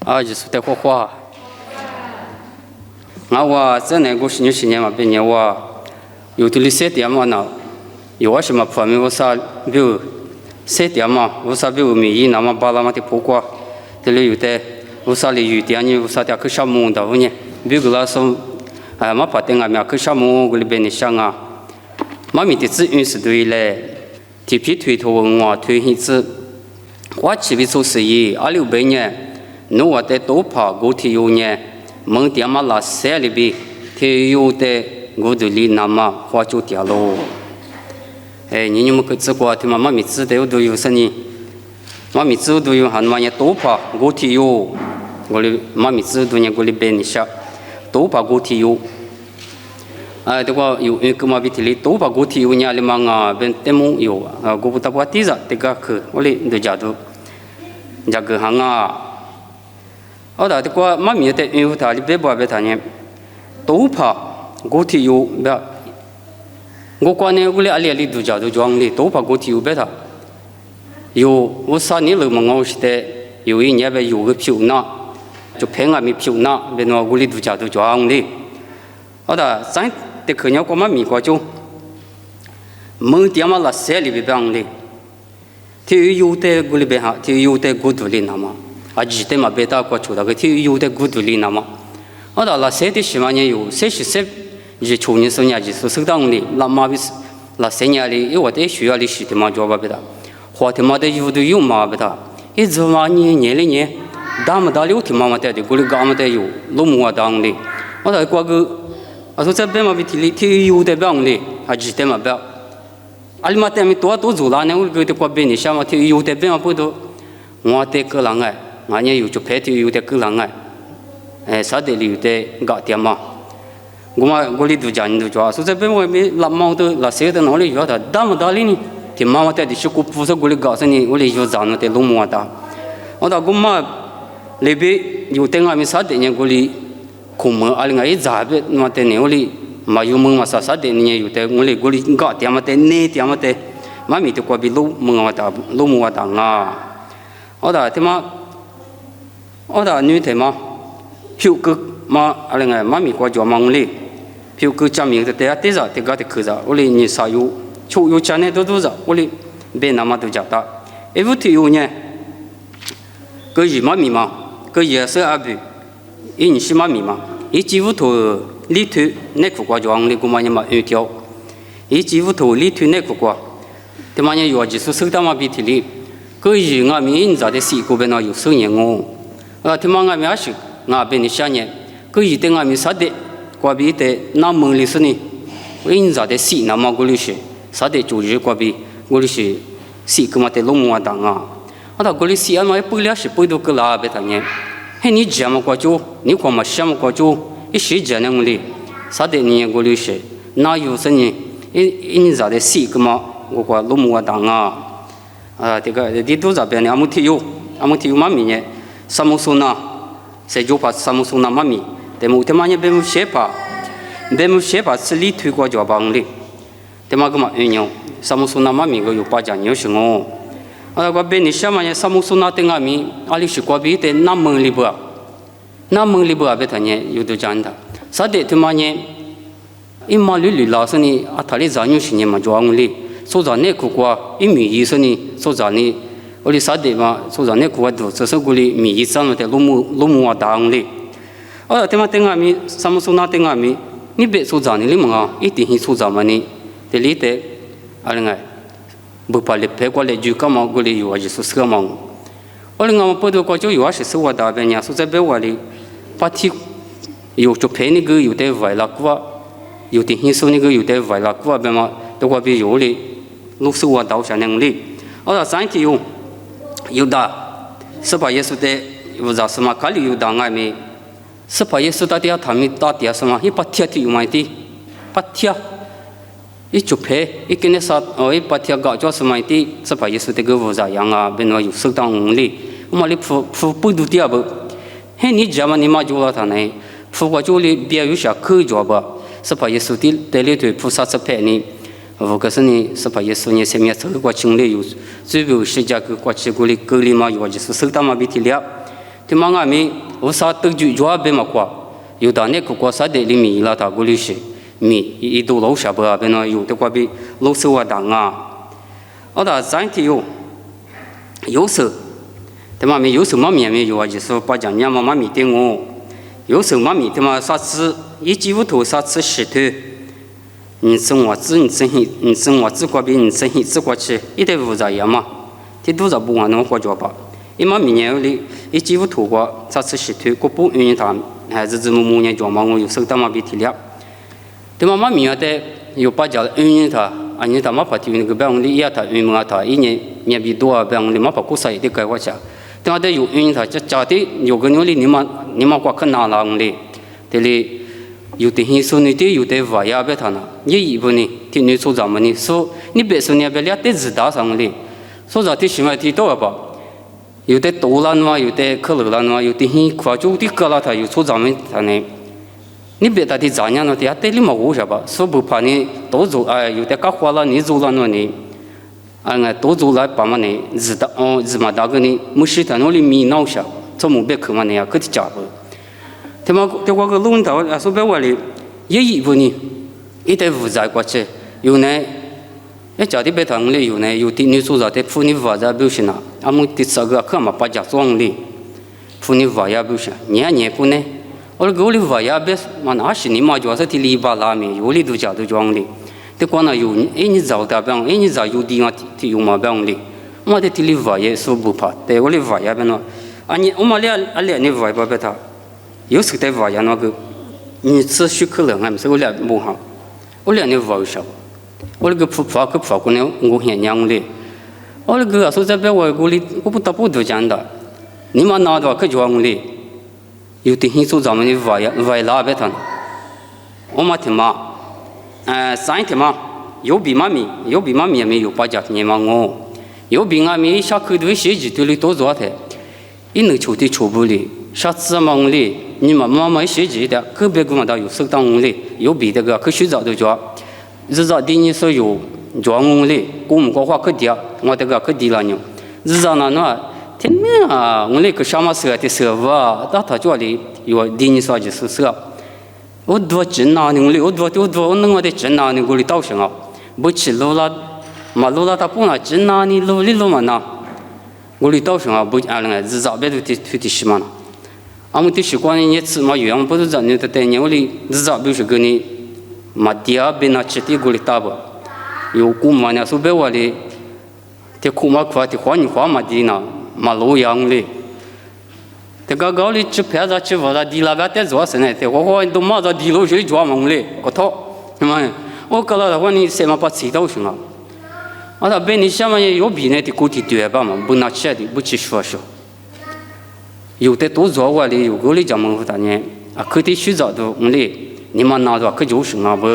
就是在画画。我这年过10年嘛，别年我有的3点嘛呢，有什么方面我啥比如3点嘛，我啥比如米那么巴拉嘛的破瓜，这里有的我啥里有点呢，我啥的去项目的我呢，比如那种嘛把定啊咪去项目我里边的想啊，嘛咪的资源是对嘞，提批推脱我推行子，我这边做生意26年，侬我在多跑过体有呢。蒙点嘛拉塞里边，体有的我都里那么花就掉喽。你们可知过？他妈咪知道都有什么？妈咪知道有很多人多跑我体有，我里妈咪知道人我里边一下多跑我体有。这个有一个嘛比体里多跑我体有呢，里嘛啊边点么有我不打过地子，这个去我里都家都，家个行啊。这个妈咪的因为他里边不别他呢，都怕我体有别，我关呢我里阿里都家都装的，都怕我体有别他，有我3年了嘛，我是的有一年别有个票呢，就平啊咪票呢，别那我里都家都装的，咱的可能我妈咪过就，门店嘛那山里边装的，体有的我里边哈，体有的我都里那么。记得嘛，别打过去那个体有的古都里那么，那谁的什么年有30是去年生年就是适当的，那嘛比那3年里，因为我在学校里学的嘛，就别的，花的嘛的有的有嘛别的，一直嘛年里年，大么大6天嘛的，过来干么的有，老么当的，过个，说这边嘛比体有的帮的，记得嘛别，里嘛的咪多做啦呢，我个的过边的想嘛体有的边嘛不多，我的个人哎。俺也有就拍的有点个人啥的有的搞点嘛，我里都讲你都说，说这边我没拉毛的拉谁的哪里有的，大么大里呢？听妈妈带的是我不是我里搞什么，我里有长了的路么大，我妈那边有的俺们啥的呢？我里空门阿里俺一咋别嘛的呢？我里嘛有门嘛啥的呢？有的我里搞点嘛的呢点嘛的，妈咪的过比路么大路么大啊，他妈。女的嘛，票个嘛，阿里个妈咪过做忙哩，票个家明的对啊，对着，对个的去着，我哩你啥有，就有钱的都着，我哩别那么都讲的，不提有呢，个姨妈咪嘛，个也是阿比，你是妈咪嘛，几乎头里头那个过做哩，个嘛你嘛一条，几乎头里头那个过，他妈你有就是手段嘛比提哩，个姨阿咪你咋的西个边那有收人哦。他妈俺们也是，俺边的下年，个一点俺们啥的，过比的那门里是呢，我因咋的死那么过里是，啥的就是过比过里是死个嘛的龙么当啊，过里死俺们不了是不都个拉别他呢，你这么过就，你看嘛什么过就，一时间那么哩，啥的你过里是，那有什呢？因咋的死个嘛，我过龙么当啊，这个都这边的，俺们体育嘛咪呢。Samusuna, saya jumpa Samusuna mami. Temu temanya bemu siapa seli tu gua jawab angli. Tema gua maknanya Samusuna mami gua yupa janyo sengo. Gua beni siapa nya Samusuna tengah mi ali si gua bi te 60 ribu betanya yudo janda. Sade temanya imma lili la seni atali zanyo sinya ma jawab angli. So zane ku gua imi iseni so zane我哩啥地方，所以呢，古都这是古里米上面的路木啊当哩。他妈等俺们，什么时候那等俺们，你别所长的你们啊，一定是所长嘛你，这里的，阿哩个，不怕你拍过来就干嘛古里有啊，就是什么？我哩我不多过就有啊，是生活大边呀，所以别话哩，把提有就拍那个有的外了过，有的很少那个有的外了过边嘛，都话比有哩，路生活到啥能力？三天有。有的，是把耶稣的有啥什么家里有当爱没？是把耶稣到底要他们到底什么？一把铁的有买的，把铁一就拍，一跟那啥一把铁搞叫什么的？是把耶稣的个有啥样啊？变为有适当能力，我们哩不都第二步，嘿你这么你妈就了他呢？不过就哩别有啥可做吧？是把耶稣的带里头菩萨是拍呢？我可是呢，是把耶稣呢前面走过经历有，最后是这个过去过里隔离嘛，有就是受到嘛比提了，他妈俺们我啥都就抓别嘛过，有的那个过啥的里面了他过来些，米一度老下边边那有的过比老手啊当啊，我的整体有时，他妈没有时妈咪没有啊，就是把讲伢妈咪的我，有时妈咪他妈啥子一几乎头啥子石头。你生我子，你生我子过比你生你子过去，一代无杂样嘛，这都是不管那么活着吧。因为明年里一几乎土过，啥子石头，过不愿意谈，还是这么明年做嘛，我有手他妈比体力。对嘛，明年的有把家愿意他，啊，你他妈把体那个办公里也他愿意他，一年比多啊，办公里嘛把股啥也得改过去。对嘛，的有愿意他，这家的有个牛里你嘛过可拿了哩，这里。有的人说你的有的话也别谈了，你一部呢，听你说咱们呢说，你别说你别俩得知道上的，说这的什么的多了吧？有的多了嘛，有的可乐了嘛，有的人夸就的高了他有说咱们谈呢，你别他的咋样了的，得你嘛我是吧？说不怕你多做哎，有的搞花了你做了那呢，哎多做了把嘛呢，知道哦，知嘛大个呢，没事他那里没闹下，做目别去嘛呢呀，可的家伙。他妈，这我个龙头啊，说白话里，一部呢，一代负债过去，有呢，一家的别谈里有呢，有的女主人的妇女负债表现啦，俺们第三个看嘛把家装里，妇女负债表现，年不呢，我个里负债表嘛那是你嘛就是的篱笆拉面，有里都家都装里，这光那有你找的边，你找有地方的有嘛边里，我的里负债说不怕，对我里负债边喏，你我嘛俩你负债别他。有时在话呀，那个你只许可能还是我俩不好，我俩你玩少，我那个法国呢，我很娘的，我那个说在别外国里，我不不都讲的，你们拿到可装的，有的人说咱们的话呀，外拉别谈，我嘛听嘛，三天嘛，有比妈咪也没有把家你嘛我，有比俺们一下课都写几堆里多做的，一能抽的抽不里。下次嘛，我哩，你们妈妈学习的，个别个嘛都有手当我哩，有别的个去学早都做，日照的你说有做我哩，我们国话可低啊，我这个可低了呢。日照那那天天啊，我哩个什么时候的时候啊，到他家里有的你说就是说，我多真拿你我多我弄我的真拿你我哩到什么，不去路了，马路了他不拿真拿你路里路嘛那，我哩到什么不按那个日照别都的什么了。俺们的习惯呢，吃嘛样不是咱们的带牛里，日照就是给你嘛第二边那吃的过来打吧，有古嘛呢，说白话的，这苦嘛快的花你花嘛的呢，嘛路样的，这个高里吃片子吃饭的地那边在做什么？这我都马上地路去做梦嘞，我操，什么？我搞了的话你什么把吃到什么？我那边你下面有比那的锅底对吧嘛？不拿吃的，不去说说。有的多做我哩，有个哩讲么子呢？啊，可得洗澡都我哩，你们拿着可就是啊不，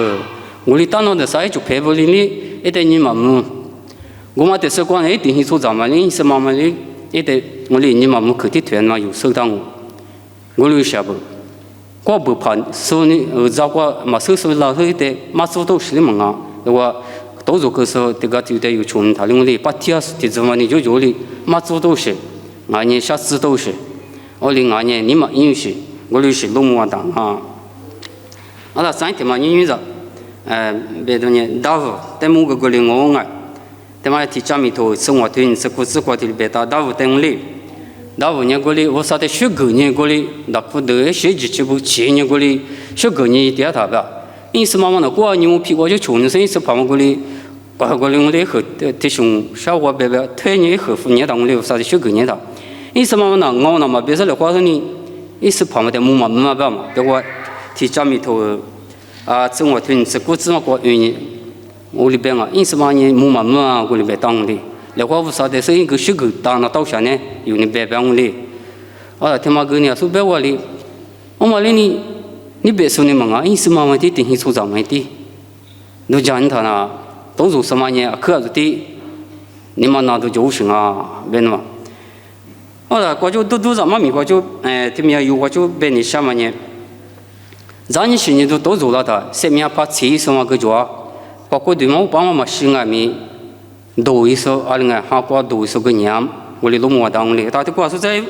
我哩当那的啥就陪不哩哩，一点你们么？我们的时光一定是做咱们哩，是妈妈哩，一点我哩你们么可得团嘛有收当我哩下不，我不怕说你照顾嘛收老头的嘛收都是你们啊，我到这个时候这个就得有穷他哩我哩把天是的怎么你就哩嘛收都是，俺你下次都是。我哩俺呢，你嘛因是，我哩是龙马党啊。我那三天嘛，你着，别的呢，大夫，但某个哩我爱，但嘛提家里头生活团，是自个的别大大夫等哩，大夫呢个哩，我啥的学个呢个哩，那不得学几去不钱呢个哩，学个呢点他吧，因是妈妈那过年我屁股就穷的，所以是怕我个哩，把个哩我哩和弟兄小伙别推呢和夫呢当我哩啥的学个呢他。意思嘛那我那嘛别说了，话说你意思旁边的木嘛吧嘛，对我提家里头啊，生活团是估计嘛过原因，我里边啊，意思嘛你木嘛我里边当的，那话不啥的，是一个学个当那到下呢，有你别我里，啊听嘛个呢说别我里，我嘛里你别说你们啊，意思嘛的定义出咱们的，都讲他那都做什么呢？可是的，你们那都就是啊，别嘛。我就都咱们美国就他们有我就别你什么呢？咱你心里都做了的，什么怕吃什么个做，包括对嘛，我帮我们西安咪多一手，啊另外还包多一手个娘，我哩弄我当哩，他的话说在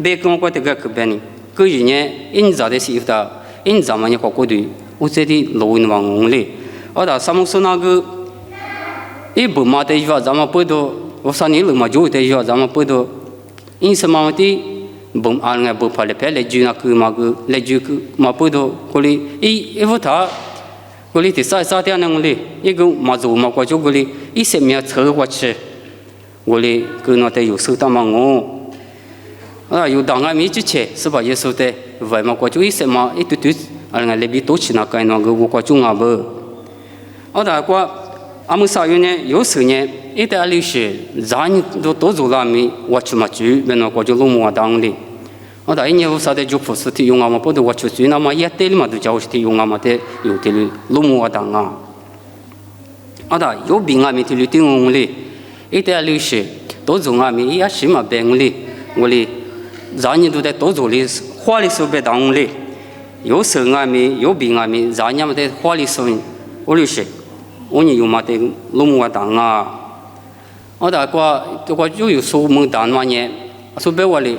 别跟我这个可别呢，个人呢，因咋的是的，因咋么呢？好过的，我这里路人往嘞，我打什么说那个，一不嘛的话，咱们不多，我说你路嘛就的话，咱们不多，因什么的，不按个不跑来跑来就那个嘛个，来就个嘛不多，过来一不他。过来第三天呢，过来一个马祖马过就过来，一些面车过去，过来跟那的有手打嘛我，有当俺们之前是吧？也是的，外嘛过就一些嘛一堆堆，那里边都去那个那个我过就那不，那过俺们啥人呢？有时呢，一旦历史咱都做了没，我去嘛去，那过就弄么当的。那一年我啥的就不是提用啊嘛，不都我出去那么也得了嘛，都叫我提用啊嘛的，有的了路么当啊。那有病啊，没提了提用哩，一旦历史都做啊没也是嘛病哩，我哩，咱人都在都做哩，花哩手别当哩，有生啊没，有病啊没，咱人嘛在花哩手，我哩是，我呢有嘛的路么当啊。那过就有说么当嘛呢，说别我哩。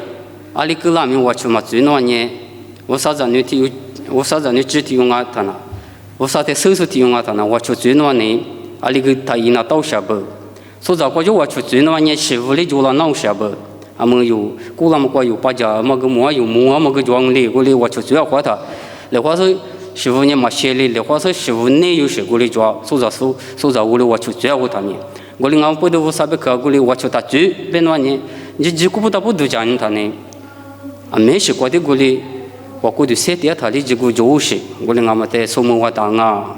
阿里个拉面我去嘛最难呢，我啥子你提，我啥子你只提用啊他那，我啥子手术提用啊他那，我去最难呢，阿里个他一那倒下不，所以我就我去最难呢，师傅哩就那闹下不，阿么有，古那么过有把家么个么有么么个装哩，我哩我去最要花他，那话是师傅呢嘛写哩，那话是师傅呢有些过哩抓，所以我哩我去最要他呢，我哩俺不得我啥别个过哩我去他最别难呢，你几个不打不都讲他呢？没事，过的过哩，我过的些点他哩这个就是，我哩俺们在什么活动啊？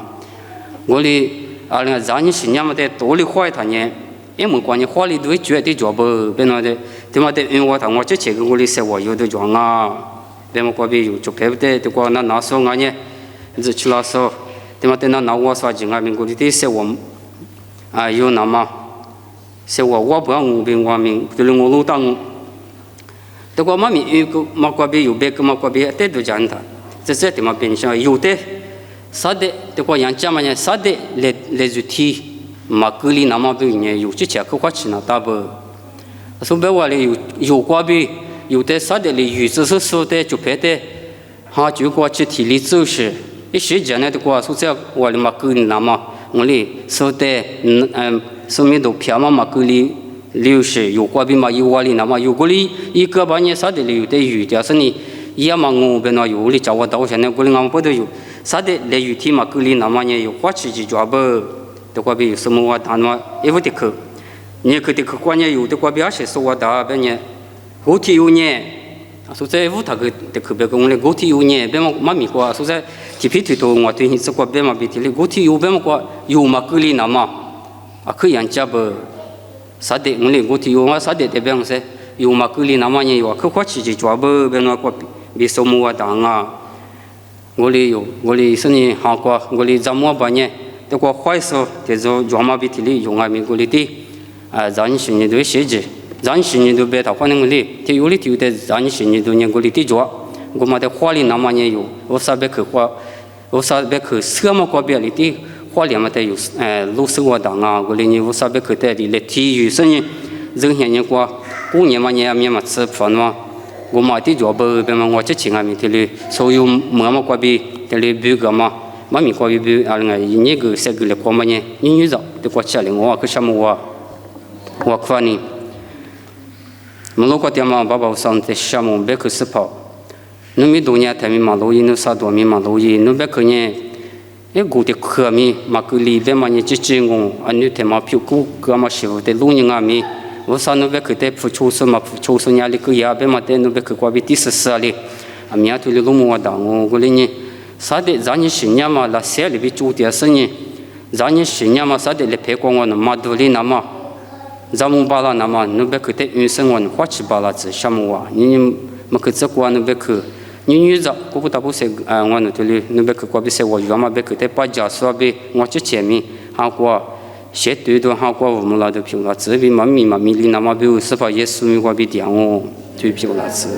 我哩那咱们新年嘛在多哩坏他呢，也没关系，花哩都绝对做不，别那的，他妈的因为我之前个我哩说我有的装啊，别么过边有做别的，这个那说俺呢，这去那说，他妈的那我说进俺们过哩的说我有那么，说我不让我边我们，就是我路当。这个嘛咪有个嘛过边有别个嘛过边，这都讲他，这的嘛变相有的，啥的这个样子嘛呢？啥的来主题嘛隔离那么边呢？有之前可花钱那大不？说白话嘞有过边有的啥的嘞有就是说的就别的，就过去体力做事，一时间呢这个说这我哩嘛隔离那么我哩说的说明都偏嘛隔离。流失有过边嘛有话哩那么有过哩一个半年啥的有的有，假设你也嘛我边那有哩找我到现在过哩俺们不都有啥的来有天嘛过哩那么呢有花期抓不，这过边有什么话谈嘛也不得去，你去的去关键有的过边是说话谈边呢，后天有呢，所以无他个的去别个我哩后天有呢边嘛咪过，所以提皮提头我对你这过边嘛别提哩后天有边嘛过有嘛过哩那么可以人家不。啥的，我哩我提有啥的这边是有嘛隔离那么年有，可花期抓不别那个别什么话当啊，我哩有我哩是呢韩国我哩怎么办呢？这个坏事这种抓嘛别提哩用啊咪我哩的咱是呢都写着，咱是呢都别他反正我哩，这有哩有的咱是呢都呢我哩的抓，我嘛的花哩那么年有，我啥别去花，我啥别去什么个别哩的。花莲嘛，得有路生活当啊，我哩你无啥别去带的，来体育生呢，人现人过年嘛，年面嘛吃饭嘛，我嘛的做不别嘛，我之前还没得哩，所有么过边得哩别个嘛，嘛咪过边别那个三个来过嘛呢，你着得过起来我可什么我看呢，我如果点嘛爸爸上的什么别去吃跑，你没多年他们嘛录音，你啥多米嘛录音，你别去呢。哎，古的课咪嘛个里边嘛你只只我，你他妈票古个嘛师傅的路人啊咪，我啥那边去的付出什么付出什么里个呀边嘛的那边去过边第14里，咪啊对里路么当我个里呢，啥的咱你新年嘛那些里边做点生意，咱你新年嘛啥的里陪过我呢嘛多里那么，咱们巴拉那么那边去的女生我花起巴拉子什么哇，你嘛去这过那边去。你着，我不打不是我那头里那边去过边是我原嘛边去在把家说边我之前面韩国写对的韩国我们那都票了，这边嘛咪里那么边是把耶稣咪过边点我对票了是。